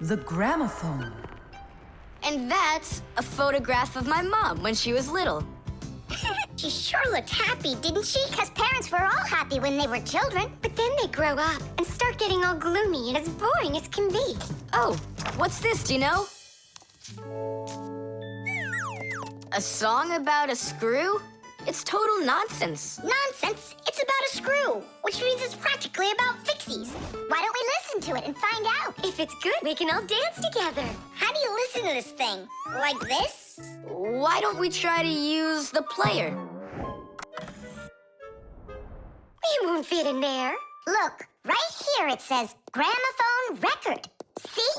The gramophone. And that's a photograph of my mom when she was little. She sure looked happy, didn't she? Because parents were all happy when they were children. But then they grow up and start getting all gloomy and as boring as can be. Oh, what's this, do you know? A song about a screw? It's total nonsense. Nonsense! It's about a screw, which means it's practically about Fixies. Why don't we listen to it and find out? If it's good, we can all dance together. How do you listen to this thing? Like this? Why don't we try to use the player? We won't fit in there. Look, right here it says gramophone record. See?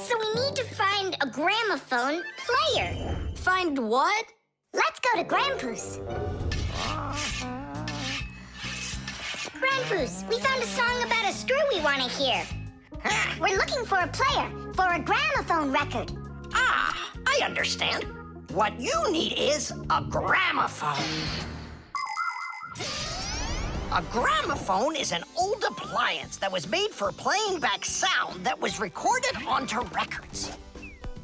So we need to find a gramophone player. Find what? Let's go to Grandpa's. Grandpa's, we found a song about a screw we want to hear. We're looking for a player for a gramophone record. Ah, I understand. What you need is a gramophone. A gramophone is an old appliance that was made for playing back sound that was recorded onto records.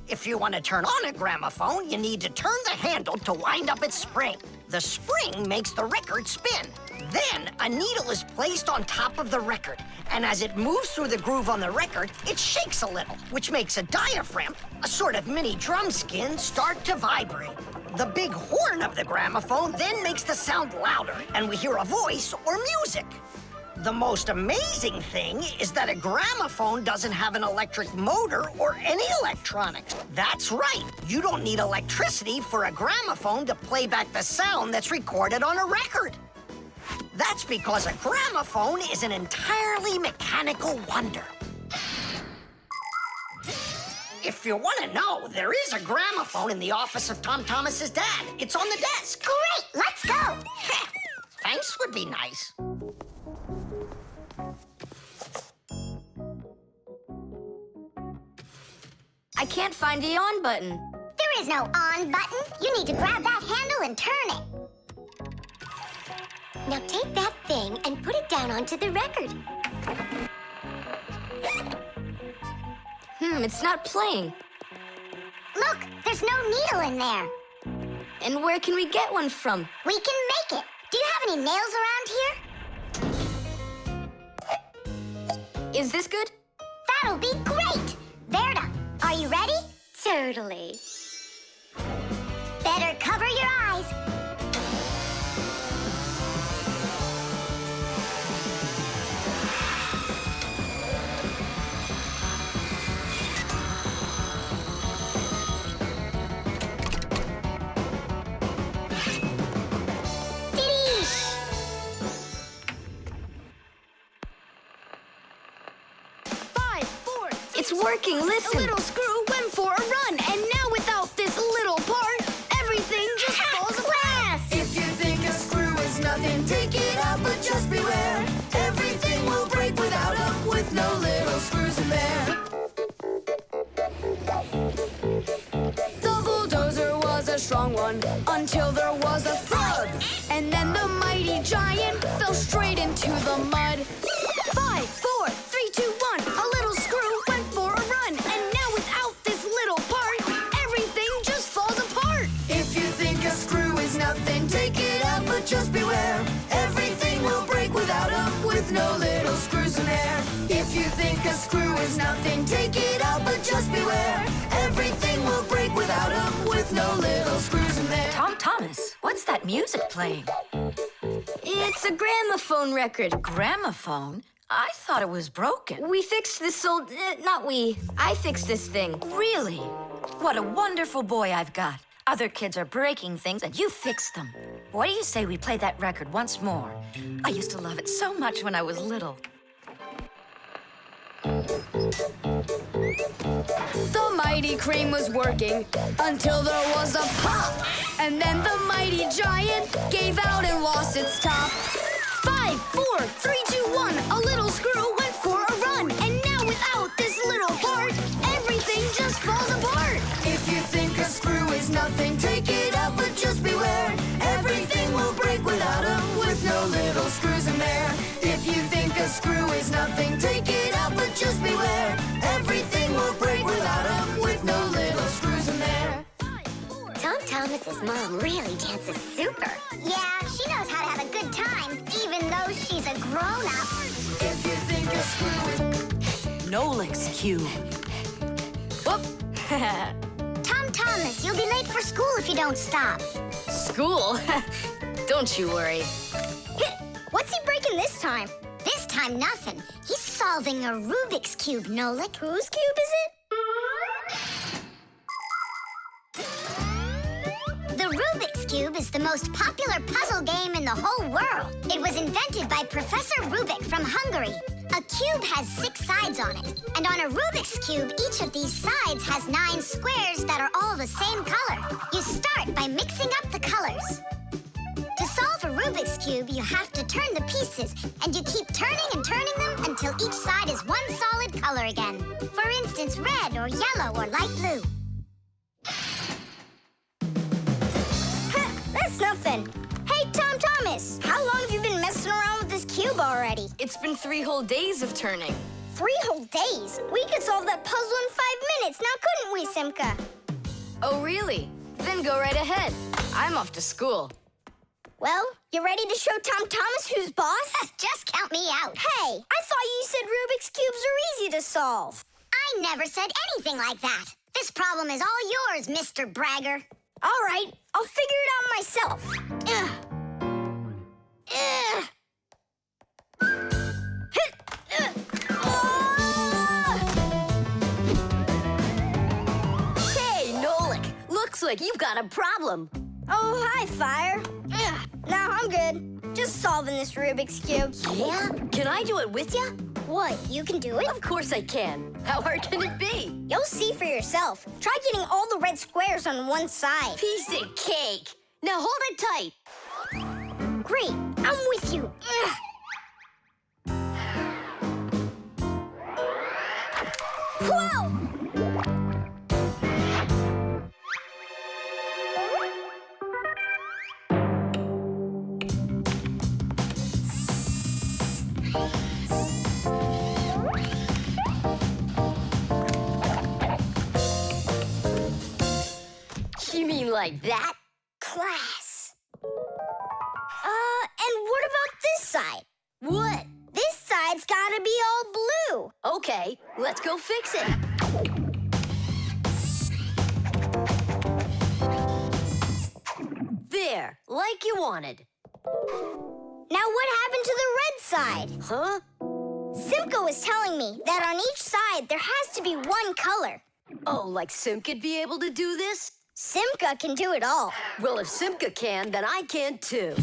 If you want to turn on a gramophone, you need to turn the handle to wind up its spring. The spring makes the record spin. Then a needle is placed on top of the record, and as it moves through the groove on the record, it shakes a little, which makes a diaphragm, a sort of mini drum skin, start to vibrate. The big horn of the gramophone then makes the sound louder, and we hear a voice or music. The most amazing thing is that a gramophone doesn't have an electric motor or any electronics. That's right. You don't need electricity for a gramophone to play back the sound that's recorded on a record. That's because a gramophone is an entirely mechanical wonder. If you want to know, there is a gramophone in the office of Tom Thomas's dad. It's on the desk. Great, let's go. Thanks would be nice. I can't find the on button. There is no on button. You need to grab that handle and turn it. Now take that thing and put it down onto the record. It's not playing. Look, there's no needle in there. And where can we get one from? We can make it. Do you have any nails around here? Is this good? That'll be great. Verda, are you ready? Totally. Better cover your eyes. It's working, listen. A little screw went for a run, and now without this little part, everything just falls apart. If you think a screw is nothing, take it out, but just beware. Everything will break without them, with no little screws in there. The bulldozer was a strong one, until there was a thud. And then the mighty giant fell straight into the mud. 5, 4, 3, 2, 1, a little screw went for a run, and now without this little part, everything just falls apart. If you think a screw is nothing, take it out, but just beware. Everything will break without them, with no little screws in there. If you think a screw is nothing, take it out, but just beware. Everything will break without them, with no little screws in there. Tom Thomas, what's that music playing? It's a gramophone record. Gramophone? I thought it was broken. We fixed this old... not we. I fixed this thing. Really? What a wonderful boy I've got. Other kids are breaking things and you fix them. What do you say we play that record once more? I used to love it so much when I was little. The mighty crane was working until there was a pop. And then the mighty giant gave out and lost its top. 5, 4, 3, 2, 1, a little screw went for a run. And now without this little part, everything just falls apart. If you think a screw is nothing, take it out, but just beware. Everything will break without them, with no little screws in there. If you think a screw is nothing, take it out, but just beware. Everything will break Thomas's mom really dances super. Yeah, she knows how to have a good time, even though she's a grown-up. If you think a screw is... Nolik's cube. Whoop. Tom Thomas, you'll be late for school if you don't stop. School? Don't you worry. What's he breaking this time? This time, nothing. He's solving a Rubik's Cube, Nolik. Whose cube is it? The Rubik's Cube is the most popular puzzle game in the whole world. It was invented by Professor Rubik from Hungary. A cube has 6 sides on it. And on a Rubik's Cube, each of these sides has 9 squares that are all the same color. You start by mixing up the colors. To solve a Rubik's Cube, you have to turn the pieces, and you keep turning and turning them until each side is one solid color again. For instance, red or yellow or light blue. That's nothing. Hey, Tom Thomas, how long have you been messing around with this cube already? It's been 3 whole days of turning. 3 whole days? We could solve that puzzle in 5 minutes, now couldn't we, Simka? Oh, really? Then go right ahead. I'm off to school. Well, you ready to show Tom Thomas who's boss? Just count me out. Hey, I thought you said Rubik's Cubes are easy to solve. I never said anything like that. This problem is all yours, Mr. Bragger. All right, I'll figure it out myself. Hey, Nolik. Looks like you've got a problem. Oh, hi, Fire. No, I'm good. Just solving this Rubik's Cube. Yeah? Can I do it with you? What, you can do it? Of course I can. How hard can it be? You'll see for yourself. Try getting all the red squares on one side. Piece of cake. Now hold it tight. Great, I'm with you. Whoa! You mean like that? Class. And what about this side? What? This side's gotta be all blue. Okay, let's go fix it. There, like you wanted. Now what happened to the red side? Huh? Simka was telling me that on each side there has to be one color. Oh, like Simka'd be able to do this? Simka can do it all. Well, if Simka can, then I can too.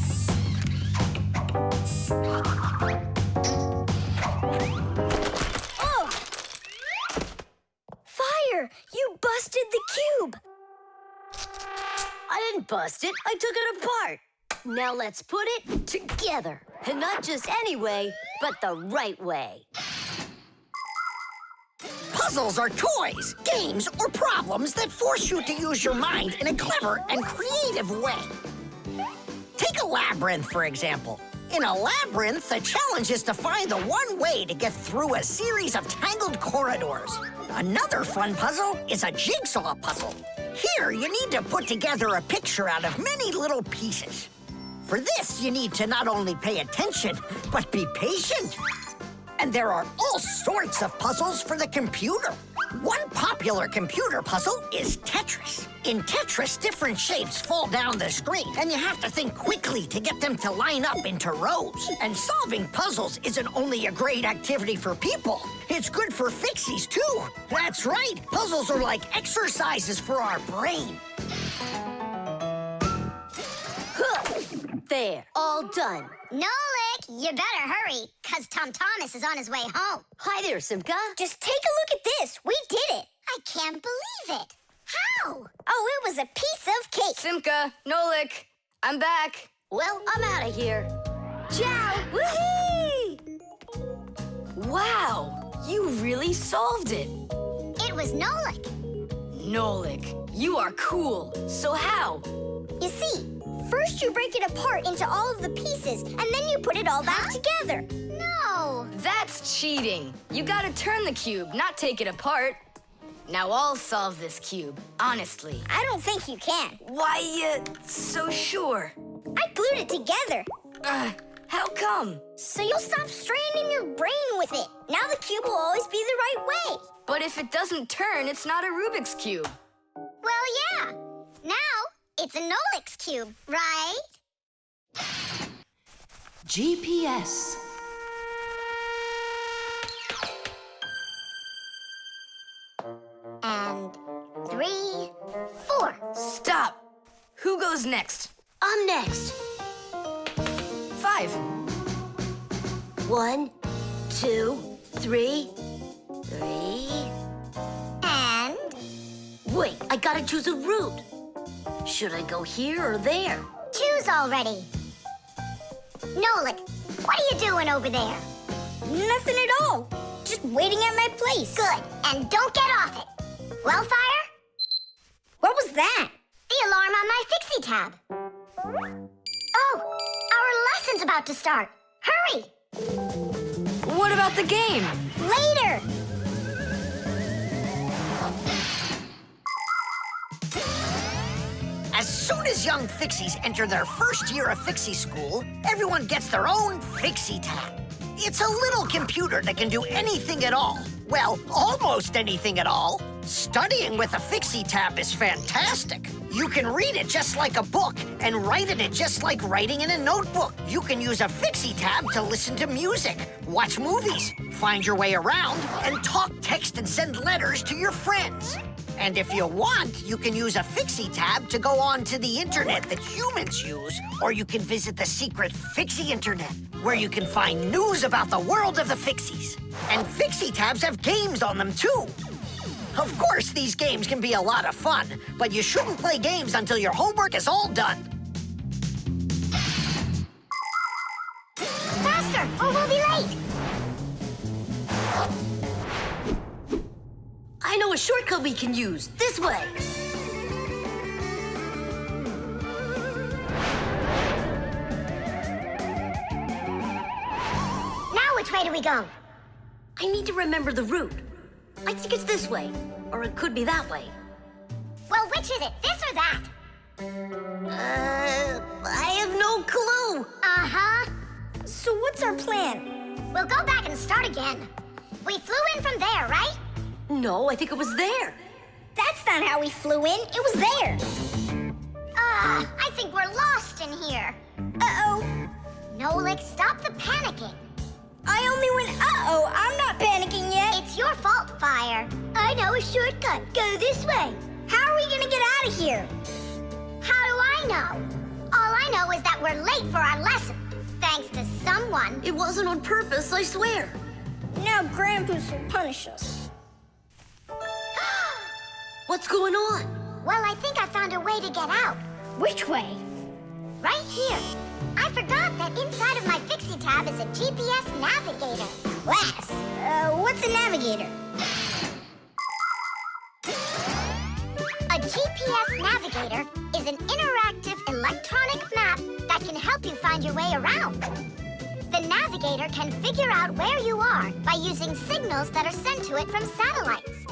Oh! Fire! You busted the cube! I didn't bust it, I took it apart. Now let's put it together. And not just any way, but the right way. Puzzles are toys, games, or problems that force you to use your mind in a clever and creative way. Take a labyrinth, for example. In a labyrinth, the challenge is to find the one way to get through a series of tangled corridors. Another fun puzzle is a jigsaw puzzle. Here, you need to put together a picture out of many little pieces. For this, you need to not only pay attention, but be patient. And there are all sorts of puzzles for the computer. One popular computer puzzle is Tetris. In Tetris, different shapes fall down the screen, and you have to think quickly to get them to line up into rows. And solving puzzles isn't only a great activity for people, it's good for Fixies, too. That's right, puzzles are like exercises for our brain. There, all done. Nolik, you better hurry, 'cause Tom Thomas is on his way home. Hi there, Simka. Just take a look at this. We did it. I can't believe it. How? Oh, it was a piece of cake. Simka, Nolik, I'm back. Well, I'm out of here. Ciao! Woohoo! Wow, you really solved it. It was Nolik. Nolik, you are cool. So how? You see, first you break it apart into all of the pieces, and then you put it all back together. No. That's cheating. You gotta turn the cube, not take it apart. Now I'll solve this cube, honestly. I don't think you can. Why, so sure? I glued it together, How come? so you'll stop straining your brain with it. Now the cube will always be the right way. But if it doesn't turn, it's not a Rubik's Cube. Well, yeah. Now it's a Nolik's cube, right? GPS. And 3, 4. Stop! Who goes next? I'm next. 5. 1, 2, 3. 3. And Wait, I gotta choose a route. Should I go here or there? choose already. Nolik, what are you doing over there? Nothing at all. Just waiting at my place. Good. And don't get off it. Wellfire? What was that? The alarm on my Fixie tab. Oh, our lesson's about to start. Hurry! What about the game? Later! As soon as young Fixies enter their first year of Fixie school, everyone gets their own Fixie tab. It's a little computer that can do anything at all. Well, almost anything at all. Studying with a Fixie tab is fantastic. You can read it just like a book and write in it just like writing in a notebook. You can use a Fixie tab to listen to music, watch movies, find your way around, and talk, text, and send letters to your friends. And if you want, you can use a Fixie tab to go on to the internet that humans use, or you can visit the secret Fixie internet, where you can find news about the world of the Fixies. And Fixie tabs have games on them, too. Of course, these games can be a lot of fun, but you shouldn't play games until your homework is all done. Faster, or we'll be late. I know a shortcut we can use. This way. Now which way do we go? I need to remember the route. I think it's this way, or it could be that way. Well, which is it, this or that? I have no clue. Uh-huh. So what's our plan? We'll go back and start again. We flew in from there, right? No, I think it was there. That's not how we flew in. It was there. I think we're lost in here. Uh-oh. Nolik, stop the panicking. I only went uh-oh. I'm not panicking yet. It's your fault, Fire. I know a shortcut. Go this way. How are we gonna get out of here? How do I know? All I know is that we're late for our lesson. Thanks to someone. It wasn't on purpose, I swear. Now Grandpa's will punish us. What's going on? Well, I think I found a way to get out. Which way? Right here. I forgot that inside of my Fixie tab is a GPS navigator. Class. What's a navigator? A GPS navigator is an interactive electronic map that can help you find your way around. The navigator can figure out where you are by using signals that are sent to it from satellites.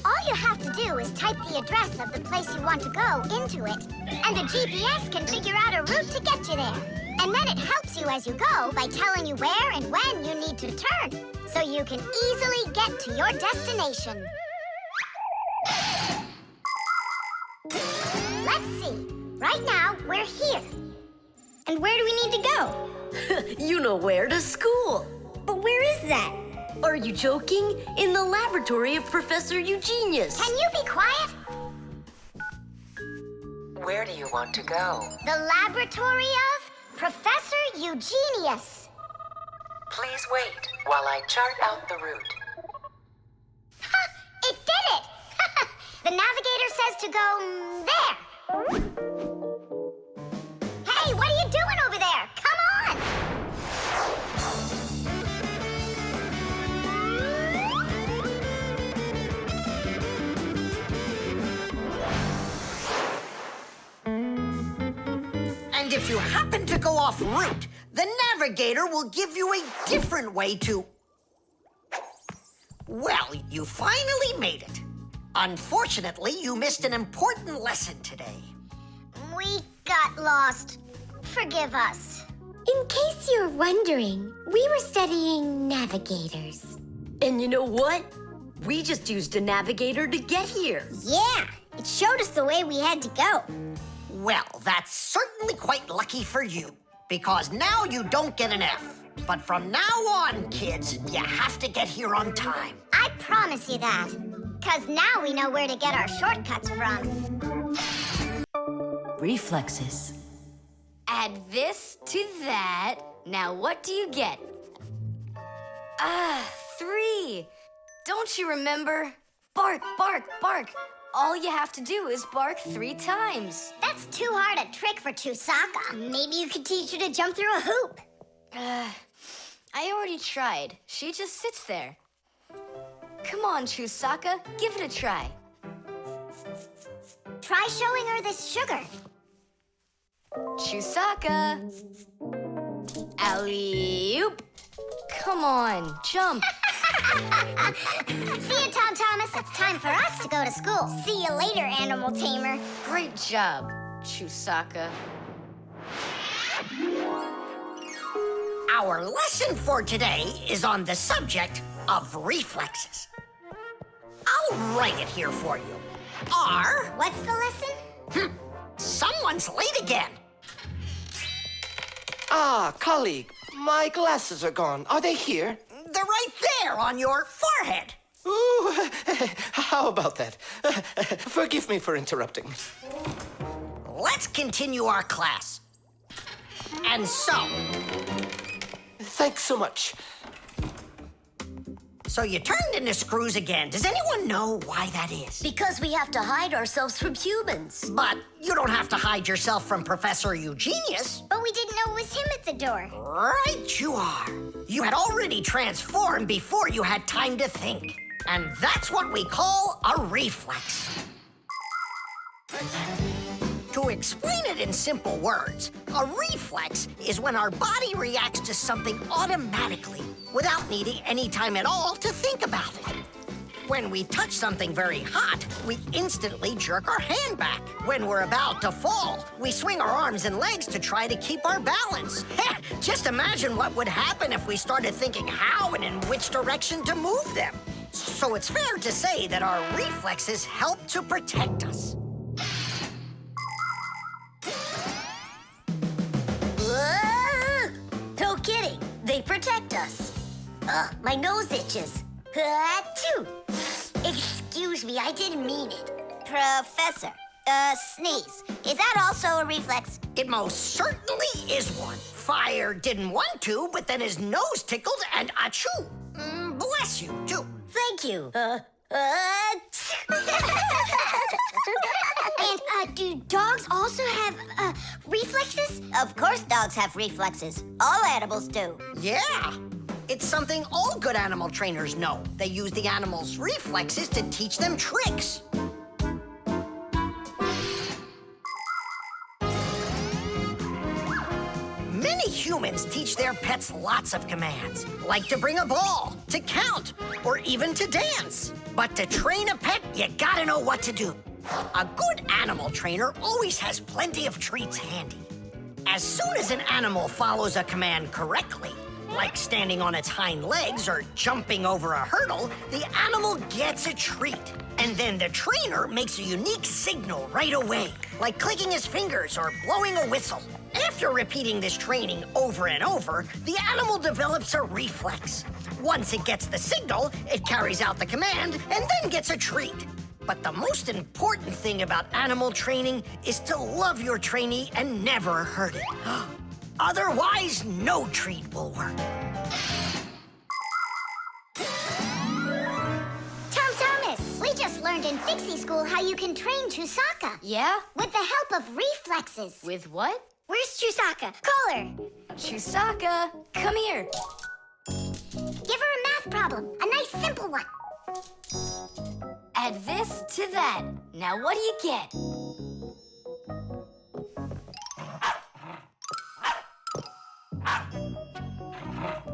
All you have to do is type the address of the place you want to go into it, and the GPS can figure out a route to get you there. And then it helps you as you go by telling you where and when you need to turn, so you can easily get to your destination. Let's see. Right now, we're here. And where do we need to go? You know where, to school. But where is that? Are you joking? In the laboratory of Professor Eugenius. Can you be quiet? Where do you want to go? The laboratory of Professor Eugenius. Please wait while I chart out the route. Ha! It did it! The navigator says to go there. Hey, what are you doing over there? Come on! And if you happen to go off route, the navigator will give you a different way to... Well, you finally made it. Unfortunately, you missed an important lesson today. We got lost. Forgive us. In case you're wondering, we were studying navigators. And you know what? We just used a navigator to get here. Yeah, it showed us the way we had to go. Well, that's certainly quite lucky for you, because now you don't get an F. But from now on, kids, you have to get here on time. I promise you that. 'Cause now we know where to get our shortcuts from. Reflexes. Add this to that. Now what do you get? Ah, 3. Don't you remember? Bark, bark, bark. All you have to do is bark 3 times. That's too hard a trick for Chusaka. Maybe you could teach her to jump through a hoop. I already tried. She just sits there. Come on, Chusaka, give it a try. Try showing her this sugar. Chusaka. Alley-oop. Come on, jump. See you, Tom Thomas. It's time for us to go to school. See you later, animal tamer. Great job, Chusaka. Our lesson for today is on the subject of reflexes. I'll write it here for you. What's the lesson? Someone's late again. Ah, colleague, my glasses are gone. Are they here? They're right there on your forehead. Ooh, how about that? Forgive me for interrupting. Let's continue our class. And so, Thanks so much. so you turned into screws again. Does anyone know why that is? Because we have to hide ourselves from humans. But you don't have to hide yourself from Professor Eugenius. But we didn't know it was him at the door. Right you are. You had already transformed before you had time to think. And that's what we call a reflex. To explain it in simple words, a reflex is when our body reacts to something automatically without needing any time at all to think about it. When we touch something very hot, we instantly jerk our hand back. When we're about to fall, we swing our arms and legs to try to keep our balance. Just imagine what would happen if we started thinking how and in which direction to move them. So it's fair to say that our reflexes help to protect us. No kidding. They protect us. My nose itches. Achoo. Excuse me, I didn't mean it. Professor, sneeze. Is that also a reflex? It most certainly is one. Fire didn't want to, but then his nose tickled and achoo. Bless you, too. Thank you. And do dogs also have reflexes? Of course dogs have reflexes. All animals do. Yeah. It's something all good animal trainers know. They use the animals' reflexes to teach them tricks. Many humans teach their pets lots of commands, like to bring a ball, to count, or even to dance. But to train a pet, you gotta know what to do. A good animal trainer always has plenty of treats handy. As soon as an animal follows a command correctly, like standing on its hind legs or jumping over a hurdle, the animal gets a treat. And then the trainer makes a unique signal right away, like clicking his fingers or blowing a whistle. After repeating this training over and over, the animal develops a reflex. Once it gets the signal, it carries out the command and then gets a treat. But the most important thing about animal training is to love your trainee and never hurt it. Otherwise, no treat will work. Tom Thomas, we just learned in Fixie school how you can train Chusaka. Yeah? With the help of reflexes. With what? Where's Chusaka? Call her. Chusaka, come here. Give her a math problem. A nice simple one. Add this to that. Now what do you get?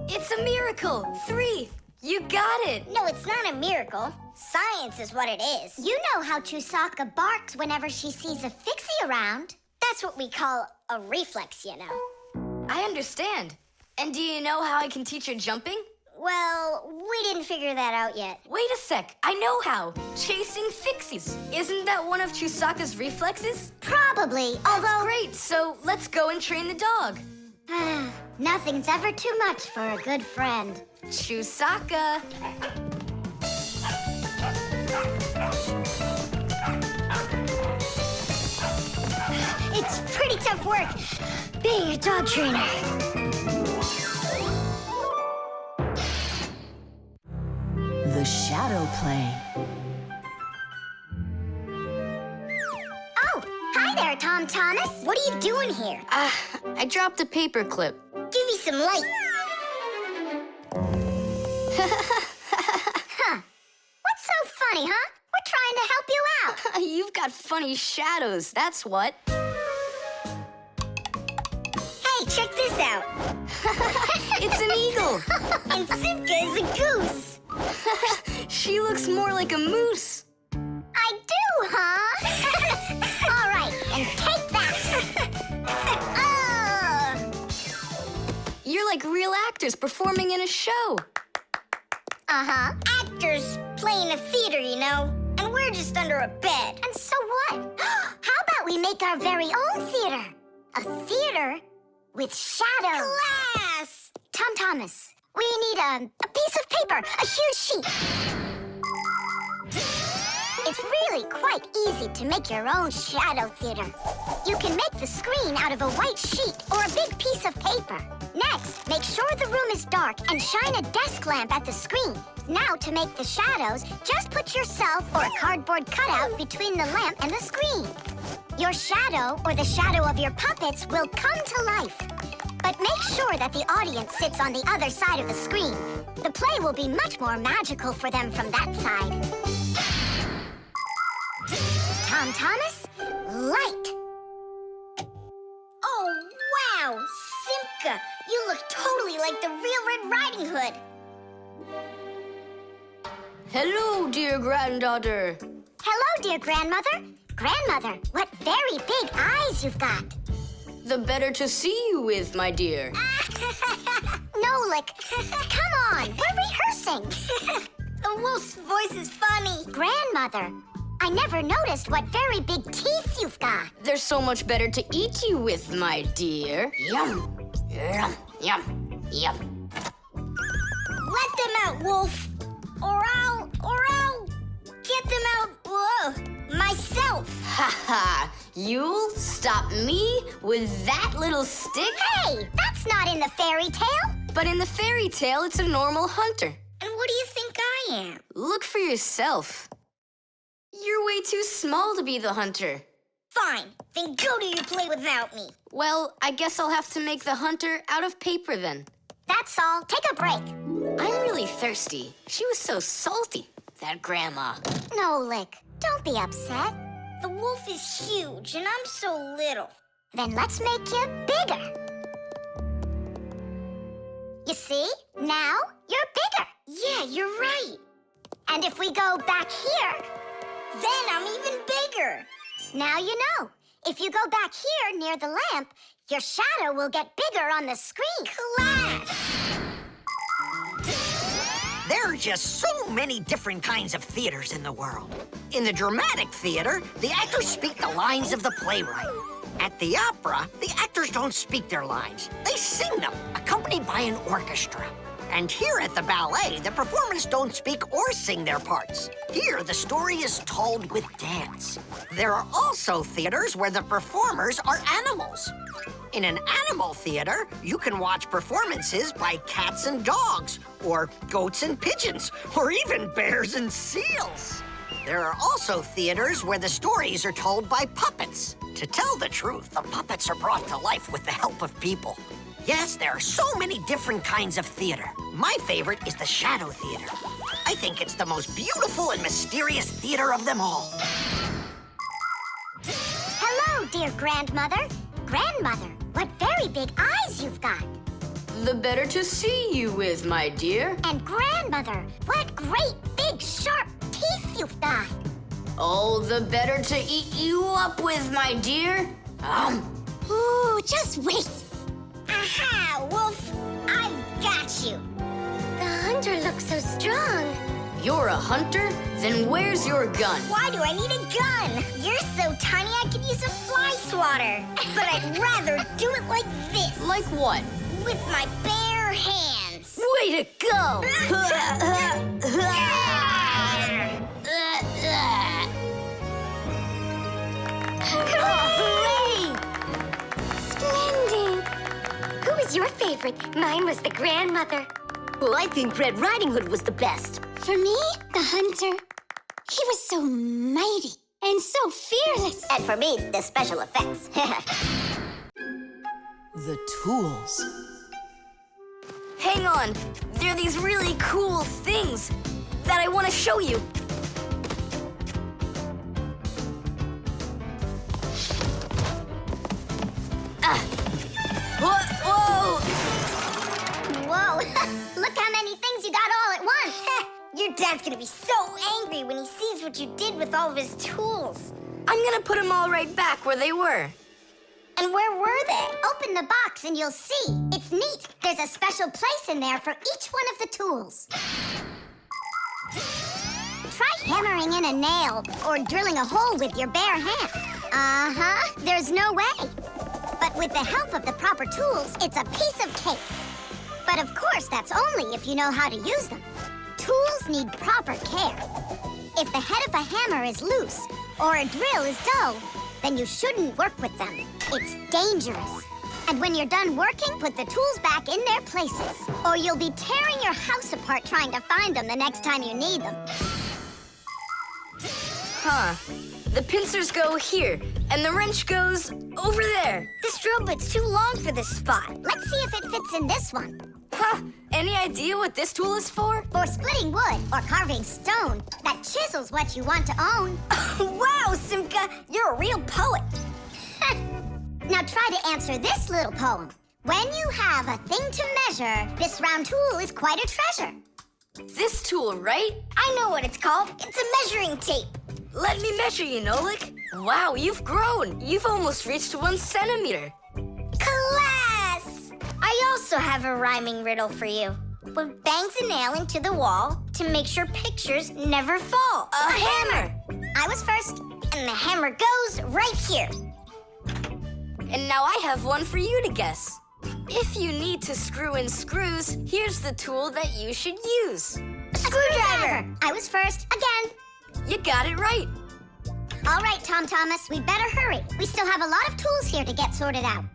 It's a miracle. 3. You got it! No, it's not a miracle. Science is what it is. You know how Chusaka barks whenever she sees a Fixie around. That's what we call a reflex, you know. I understand. And do you know how I can teach her jumping? Well, we didn't figure that out yet. Wait a sec, I know how. Chasing Fixies. Isn't that one of Chusaka's reflexes? Probably, That's although... great, so let's go and train the dog. Nothing's ever too much for a good friend. Chusaka. It's pretty tough work being a dog trainer. The shadow play. Oh, hi there, Tom Thomas. What are you doing here? I dropped a paper clip. Give me some light. Huh. What's so funny, huh? We're trying to help you out. You've got funny shadows, that's what. Hey, check this out. It's an eagle. And Simka is a goose. She looks more like a moose. I do, huh? All right, and take that. You're like real actors performing in a show. Uh-huh. Actors playing a theater, you know? And we're just under a bed. And so what? How about we make our very own theater? A theater with shadows. Class! Tom Thomas, we need a piece of paper, a huge sheet. It's really quite easy to make your own shadow theater. You can make the screen out of a white sheet or a big piece of paper. Next, make sure the room is dark and shine a desk lamp at the screen. Now, to make the shadows, just put yourself or a cardboard cutout between the lamp and the screen. Your shadow or the shadow of your puppets will come to life. But make sure that the audience sits on the other side of the screen. The play will be much more magical for them from that side. Tom Thomas, light. Oh, wow! Simka, you look totally like the real Red Riding Hood. Hello, dear granddaughter. Hello, dear grandmother. Grandmother, what very big eyes you've got. The better to see you with, my dear. Nolik, come on, we're rehearsing. The wolf's voice is funny. Grandmother, I never noticed what very big teeth you've got. They're so much better to eat you with, my dear. Yum, yum, yum, yum. Let them out, wolf, or I'll get them out, myself. Ha ha! You'll stop me with that little stick? Hey, that's not in the fairy tale. But in the fairy tale, it's a normal hunter. And what do you think I am? Look for yourself. You're way too small to be the hunter. Fine, then go to your play without me. Well, I guess I'll have to make the hunter out of paper then. That's all. Take a break. I'm really thirsty. She was so salty, that grandma. Nolik, don't be upset. The wolf is huge and I'm so little. Then let's make you bigger. You see? Now you're bigger. Yeah, you're right. And if we go back here, then I'm even bigger. Now you know. If you go back here near the lamp, your shadow will get bigger on the screen. Class! There are just so many different kinds of theaters in the world. In the dramatic theater, the actors speak the lines of the playwright. At the opera, the actors don't speak their lines. They sing them, accompanied by an orchestra. And here at the ballet, the performers don't speak or sing their parts. Here, the story is told with dance. There are also theaters where the performers are animals. In an animal theater, you can watch performances by cats and dogs, or goats and pigeons, or even bears and seals. There are also theaters where the stories are told by puppets. To tell the truth, the puppets are brought to life with the help of people. Yes, there are so many different kinds of theater. My favorite is the shadow theater. I think it's the most beautiful and mysterious theater of them all. Hello, dear grandmother. Grandmother, what very big eyes you've got. the better to see you with, my dear. And grandmother, what great big sharp teeth you've got. Oh, the better to eat you up with, my dear. Ooh, just wait. Aha, Wolf, I've got you. The hunter looks so strong. You're a hunter? Then where's your gun? Why do I need a gun? You're so tiny I could use a fly swatter. But I'd rather do it like this. Like what? With my bare hands. Way to go! Hooray! Splendid. Who was your favorite? Mine was the grandmother. Well, I think Red Riding Hood was the best. For me, the hunter. He was so mighty and so fearless. And for me, the special effects. The tools. Hang on. There are these really cool things that I want to show you. Whoa! Whoa, look how many things you got all at once. Your dad's gonna be so angry when he sees what you did with all of his tools. I'm gonna put them all right back where they were. And where were they? Open the box and you'll see. It's neat. There's a special place in there for each one of the tools. Try hammering in a nail or drilling a hole with your bare hands. Uh-huh, there's no way. But with the help of the proper tools, it's a piece of cake. But of course, that's only if you know how to use them. Tools need proper care. If the head of a hammer is loose or a drill is dull, then you shouldn't work with them. It's dangerous. And when you're done working, put the tools back in their places, or you'll be tearing your house apart trying to find them the next time you need them. Huh. The pincers go here, and the wrench goes over there. This drill bit's too long for this spot. Let's see if it fits in this one. Huh. Any idea what this tool is for? For splitting wood or carving stone, that chisel's what you want to own. Wow, Simka, you're a real poet. Now try to answer this little poem. When you have a thing to measure, this round tool is quite a treasure. This tool, right? I know what it's called. It's a measuring tape. Let me measure you, Nolik. Wow, you've grown. You've almost reached 1 centimeter. Class! I also have a rhyming riddle for you. What bangs a nail into the wall to make sure pictures never fall? A hammer! I was first, and the hammer goes right here. And now I have one for you to guess. If you need to screw in screws, here's the tool that you should use. A screwdriver! I was first, again. You got it right. All right, Tom Thomas, we'd better hurry. We still have a lot of tools here to get sorted out.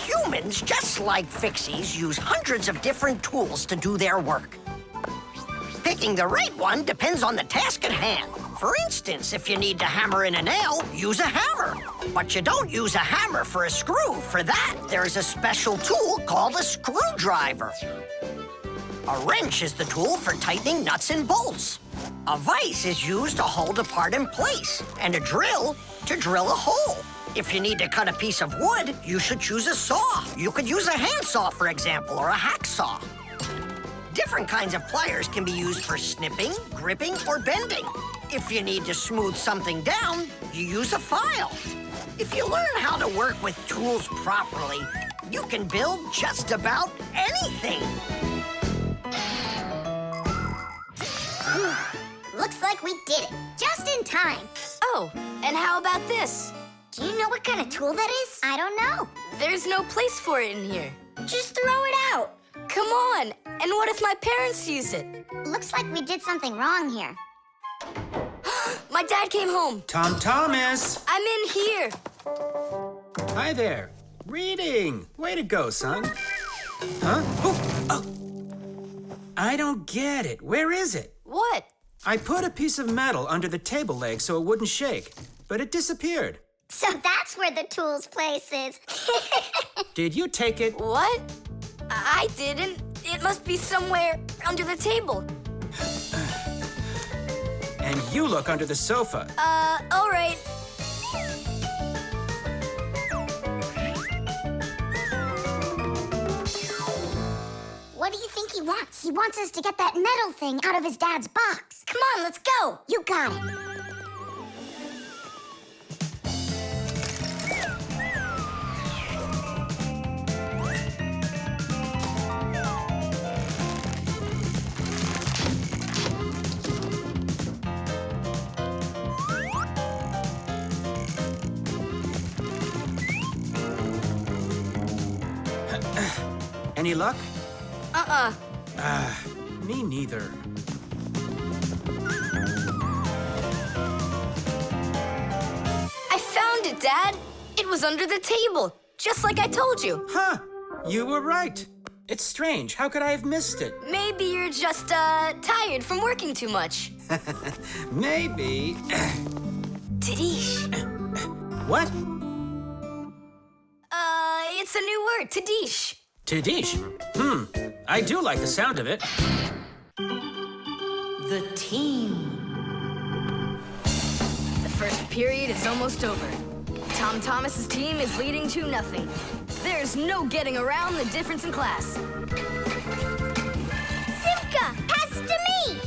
Humans, just like Fixies, use hundreds of different tools to do their work. Picking the right one depends on the task at hand. For instance, if you need to hammer in a nail, use a hammer. But you don't use a hammer for a screw. For that, there's a special tool called a screwdriver. A wrench is the tool for tightening nuts and bolts. A vise is used to hold a part in place, and a drill to drill a hole. If you need to cut a piece of wood, you should choose a saw. You could use a handsaw, for example, or a hacksaw. Different kinds of pliers can be used for snipping, gripping, or bending. If you need to smooth something down, you use a file. If you learn how to work with tools properly, you can build just about anything. Looks like we did it, just in time. Oh, and how about this? Do you know what kind of tool that is? I don't know. There's no place for it in here. Just throw it out. Come on. And what if my parents use it? Looks like we did something wrong here. My dad came home. Tom Thomas! I'm in here. Hi there. Reading. Way to go, son. Huh? Oh! I don't get it. Where is it? What? I put a piece of metal under the table leg so it wouldn't shake, but it disappeared. So that's where the tools place is. Did you take it? What? I didn't. It must be somewhere under the table. And you look under the sofa. All right. think he wants? He wants us to get that metal thing out of his dad's box. Come on, let's go. You got it. Any luck? Uh-uh. Me neither. I found it, Dad. It was under the table, just like I told you. Huh. You were right. It's strange. How could I have missed it? Maybe you're just, tired from working too much. Maybe. Tadish. What? It's a new word, Tadish. Tadish. I do like the sound of it. The team. The first period is almost over. Tom Thomas's team is leading 2-0. There's no getting around the difference in class. Simka, pass to me!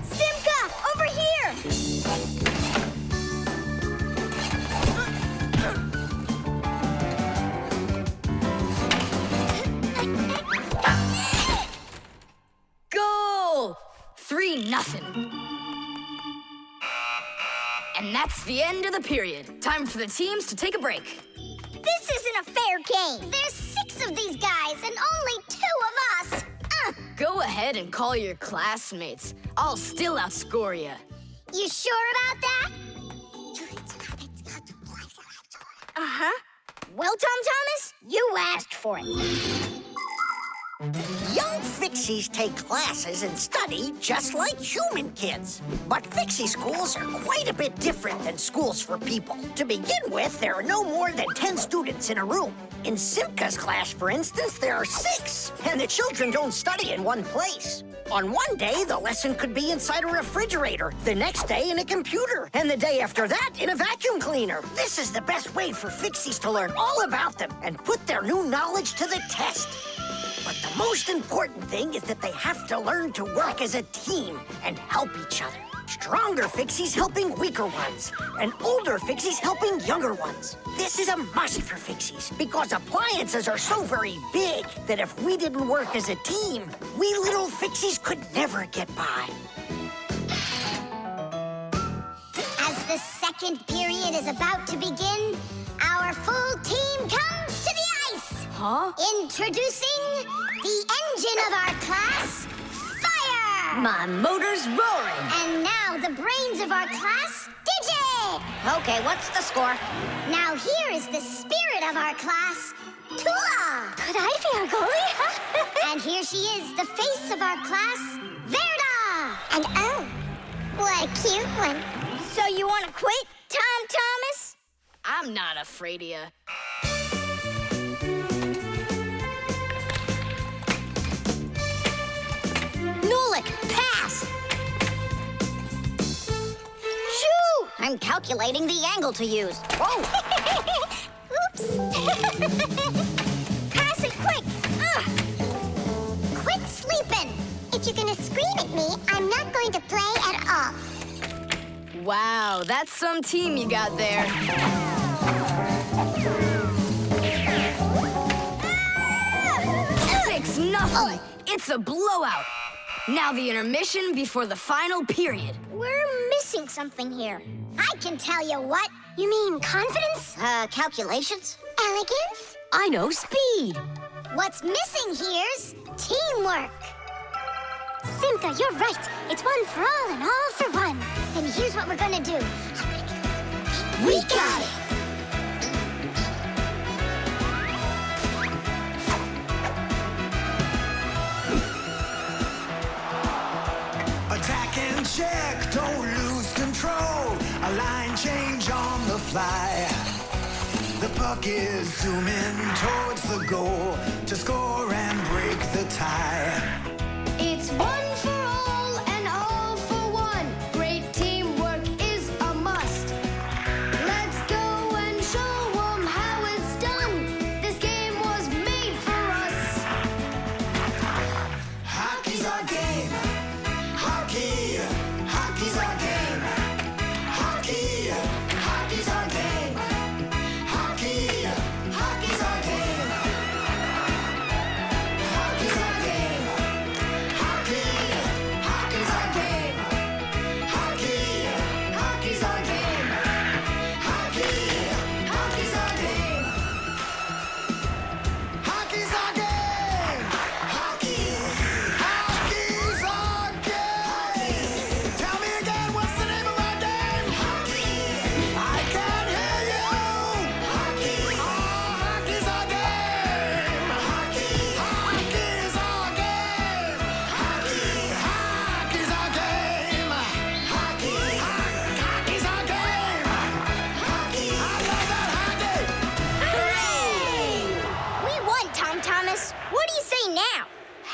Simka, over here! Goal! 3-0. And that's the end of the period. Time for the teams to take a break. This isn't a fair game. There's 6 of these guys and only 2 of us. Go ahead and call your classmates. I'll still outscore you. You sure about that? Uh-huh. Well, Tom Thomas, you asked for it. Young Fixies take classes and study just like human kids. But Fixie schools are quite a bit different than schools for people. To begin with, there are no more than 10 students in a room. In Simka's class, for instance, there are 6, and the children don't study in one place. On one day, the lesson could be inside a refrigerator, the next day in a computer, and the day after that in a vacuum cleaner. This is the best way for Fixies to learn all about them and put their new knowledge to the test. But the most important thing is that they have to learn to work as a team and help each other. Stronger Fixies helping weaker ones, and older Fixies helping younger ones. This is a must for Fixies, because appliances are so very big that if we didn't work as a team, we little Fixies could never get by. As the second period is about to begin, our full team comes to the ice. Huh? Introducing the engine of our class, Fire! My motor's roaring. And now the brains of our class, Digit! Okay, what's the score? Now here is the spirit of our class, Tula! Could I be our goalie? And here she is, the face of our class, Verda! And oh, what a cute one. So you want to quit, Tom Thomas? I'm not afraid of you. Nolik, pass! Shoot! I'm calculating the angle to use. Whoa! Oops! Pass it quick! Quit sleeping! If you're gonna scream at me, I'm not going to play at all. Wow, that's some team you got there. 6-0. It's a blowout. Now the intermission before the final period. We're missing something here. I can tell you what. You mean confidence? Calculations? Elegance? I know speed. What's missing here's teamwork. Simka, you're right. It's one for all and all for one. Then here's what we're gonna do. We got it. Attack and check, don't lose control. A line change on the fly. The puck is zooming towards the goal to score and break the tie. It's one for all and all for one. Great teamwork is a must. Let's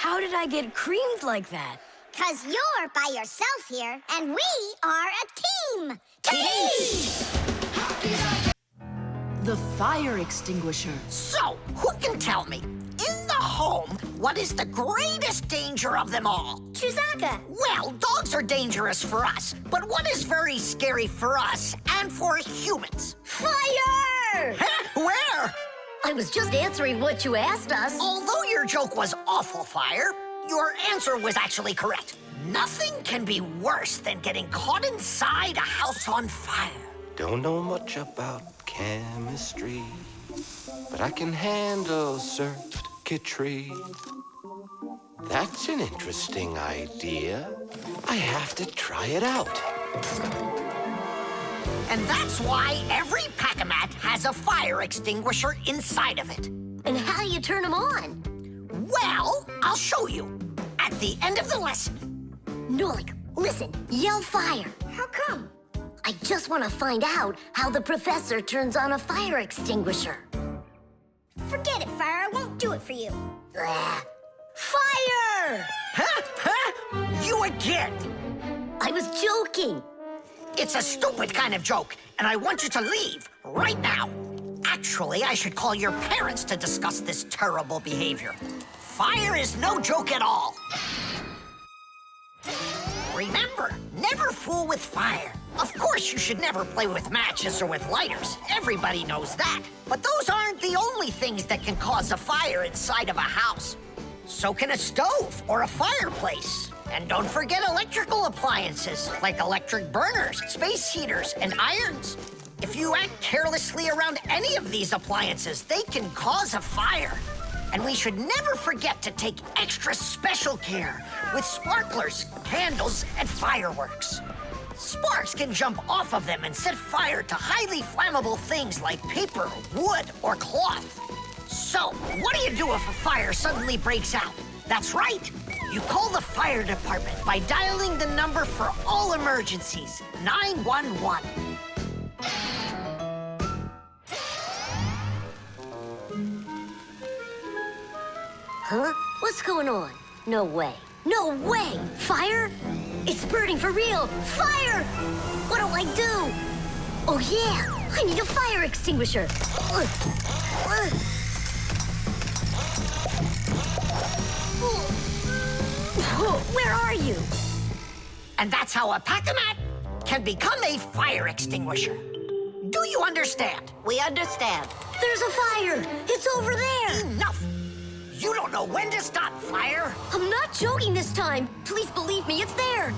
How did I get creamed like that? 'Cause you're by yourself here, and we are a team! Team! The fire extinguisher. So, who can tell me, in the home, what is the greatest danger of them all? Chuzaka! Well, dogs are dangerous for us, but what is very scary for us and for humans? Fire! Huh? Where? I was just answering what you asked us. Although your joke was awful, Fire, your answer was actually correct. Nothing can be worse than getting caught inside a house on fire. Don't know much about chemistry, but I can handle circuitry. That's an interesting idea. I have to try it out. And that's why every Pack-A-Mat has a fire extinguisher inside of it. And how do you turn them on? Well, I'll show you at the end of the lesson. Nolik, listen, yell fire. How come? I just want to find out how the professor turns on a fire extinguisher. Forget it, Fire. I won't do it for you. Fire! Huh? Huh? You again? I was joking. It's a stupid kind of joke, and I want you to leave right now. Actually, I should call your parents to discuss this terrible behavior. Fire is no joke at all. Remember, never fool with fire. Of course, you should never play with matches or with lighters. Everybody knows that. But those aren't the only things that can cause a fire inside of a house. So can a stove or a fireplace. And don't forget electrical appliances, like electric burners, space heaters, and irons. If you act carelessly around any of these appliances, they can cause a fire. And we should never forget to take extra special care with sparklers, candles, and fireworks. Sparks can jump off of them and set fire to highly flammable things like paper, wood, or cloth. So, what do you do if a fire suddenly breaks out? That's right. You call the fire department by dialing the number for all emergencies, 911. Huh? What's going on? No way. No way! Fire? It's burning for real! Fire! What do I do? Oh, yeah! I need a fire extinguisher! Where are you? And that's how a Pack-A-Mat can become a fire extinguisher. Do you understand? We understand. There's a fire! It's over there! Enough! You don't know when to stop fire? I'm not joking this time. Please believe me, it's there.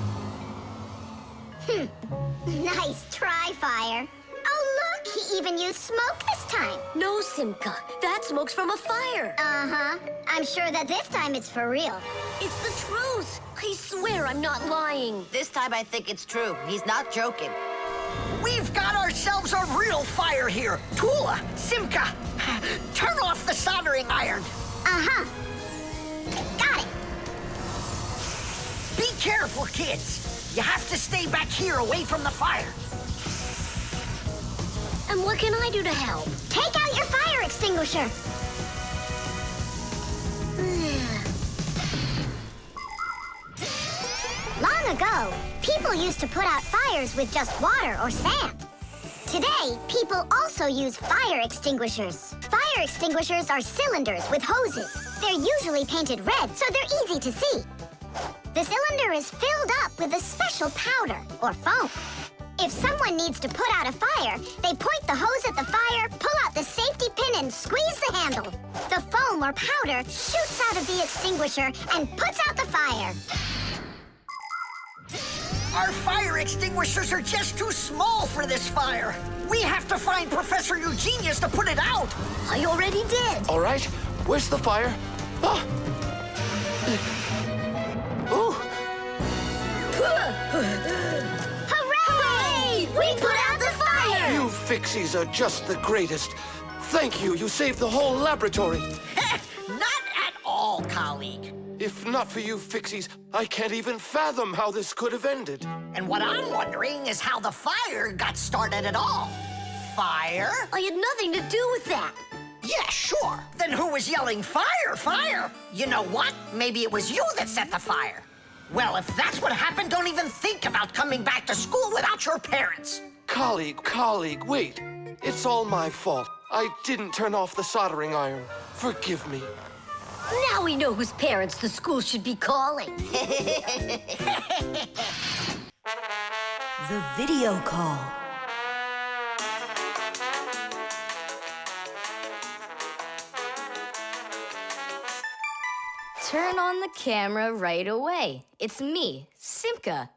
Nice try, Fire. Oh, look, he even used smoke this time. No, Simka. That smoke's from a fire. Uh-huh. I'm sure that this time it's for real. It's the truth. I swear I'm not lying. This time I think it's true. He's not joking. We've got ourselves a real fire here. Tula, Simka, turn off the soldering iron. Uh-huh. Got it. Be careful, kids. You have to stay back here away from the fire. And what can I do to help? Take out your fire extinguisher. Long ago, people used to put out fires with just water or sand. Today, people also use fire extinguishers. Fire extinguishers are cylinders with hoses. They're usually painted red, so they're easy to see. The cylinder is filled up with a special powder, or foam. If someone needs to put out a fire, they point the hose at the fire, pull out the safety pin, and squeeze the handle. The foam or powder shoots out of the extinguisher and puts out the fire. Our fire extinguishers are just too small for this fire. We have to find Professor Eugenius to put it out. I already did. All right, where's the fire? Ah! Ooh! Hooray! We put out the fire! You Fixies are just the greatest. Thank you, you saved the whole laboratory. Not at all, colleague. If not for you Fixies, I can't even fathom how this could have ended. And what I'm wondering is how the fire got started at all. Fire? I had nothing to do with that. Yeah, sure. Then who was yelling, fire, fire? You know what? Maybe it was you that set the fire. Well, if that's what happened, don't even think about coming back to school without your parents. Colleague, wait. It's all my fault. I didn't turn off the soldering iron. Forgive me. Now we know whose parents the school should be calling. The video call. Turn on the camera right away. It's me, Simka.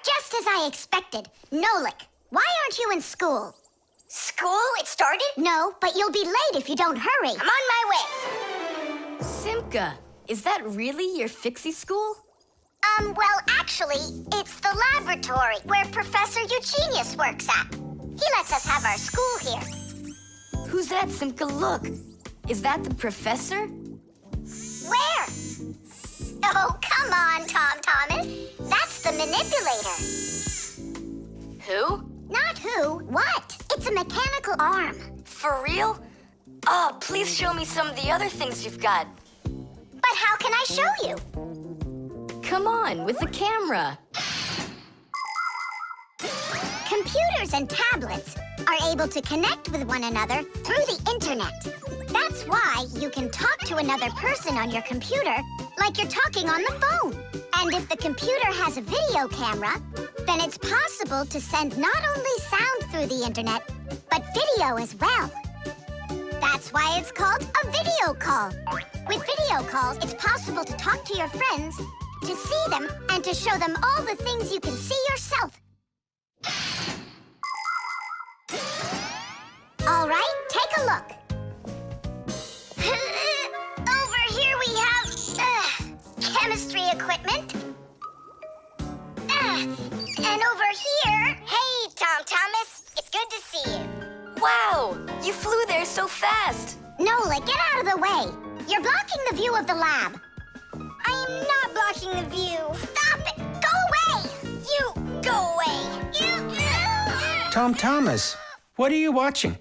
Just as I expected. Nolik, why aren't you in school? School? It started? No, but you'll be late if you don't hurry. I'm on my way. Simka, is that really your Fixie school? Well, actually, it's the laboratory where Professor Eugenius works at. He lets us have our school here. Who's that, Simka? Look. Is that the professor? Where? Oh, come on, Tom Thomas. That's the manipulator. Who? Not who, what? It's a mechanical arm. For real? Oh, please show me some of the other things you've got. But how can I show you? Come on, with the camera. Computers and tablets are able to connect with one another through the internet. That's why you can talk to another person on your computer like you're talking on the phone. And if the computer has a video camera, then it's possible to send not only sound through the internet, but video as well. That's why it's called a video call. With video calls, it's possible to talk to your friends, to see them, and to show them all the things you can see yourself. All right, take a look. Over here we have chemistry equipment. And over here... Hey, Tom Thomas. It's good to see you. Wow, you flew there so fast. Nolik, get out of the way. You're blocking the view of the lab. I am not blocking the view. Stop it. Go away. You go away. Tom Thomas, what are you watching?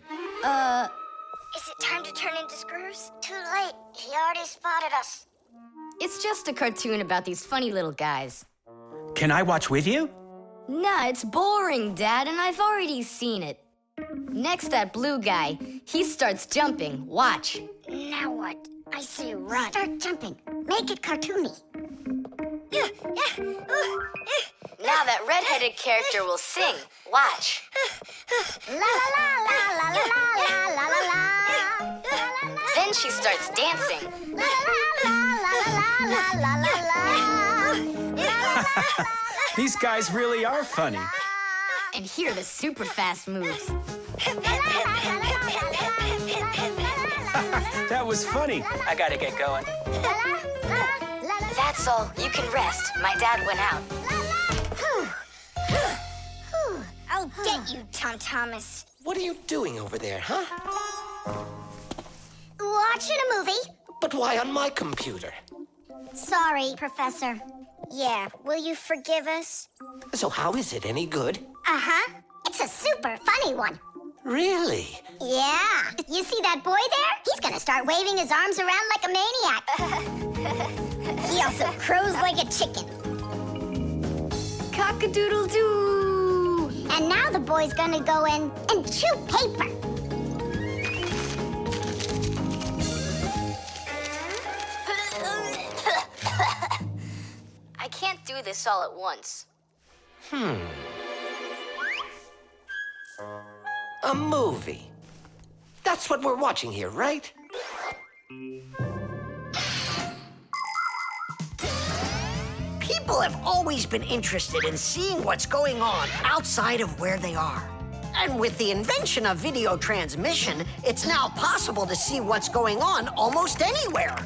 Is it time to turn into screws? Too late. He already spotted us. It's just a cartoon about these funny little guys. Can I watch with you? Nah, it's boring, Dad, and I've already seen it. Next, that blue guy, he starts jumping. Watch. Now what? I say run. Start jumping. Make it cartoony. Now that redheaded character will sing. Watch. La la la la la la la la la. Then she starts dancing. La la la la la la la la. These guys really are funny. And here are the super fast moves. That was funny. I gotta get going. That's all. You can rest. My dad went out. I'll get you, Tom Thomas. What are you doing over there, huh? Watching a movie. But why on my computer? Sorry, Professor. Yeah, will you forgive us? So how is it any good? Uh-huh. It's a super funny one. Really? Yeah. You see that boy there? He's gonna start waving his arms around like a maniac. He also crows like a chicken. Cock-a-doodle-doo! And now the boy's gonna go in and chew paper. I can't do this all at once. A movie. That's what we're watching here, right? People have always been interested in seeing what's going on outside of where they are. And with the invention of video transmission, it's now possible to see what's going on almost anywhere.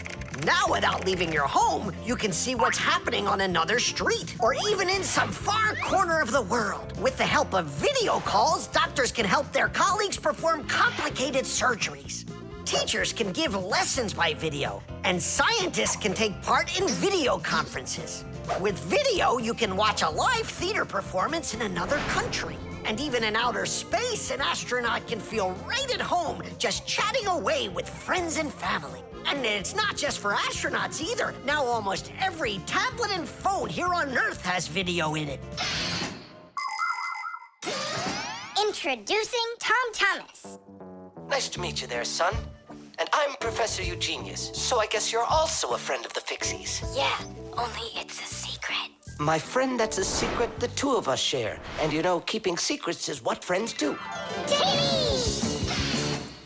Now, without leaving your home, you can see what's happening on another street or even in some far corner of the world. With the help of video calls, doctors can help their colleagues perform complicated surgeries. Teachers can give lessons by video, and scientists can take part in video conferences. With video, you can watch a live theater performance in another country. And even in outer space, an astronaut can feel right at home just chatting away with friends and family. And it's not just for astronauts either. Now almost every tablet and phone here on Earth has video in it. Introducing Tom Thomas. Nice to meet you there, son. And I'm Professor Eugenius, so I guess you're also a friend of the Fixies. Yeah, only it's a secret. My friend, that's a secret the two of us share. And you know, keeping secrets is what friends do. Davy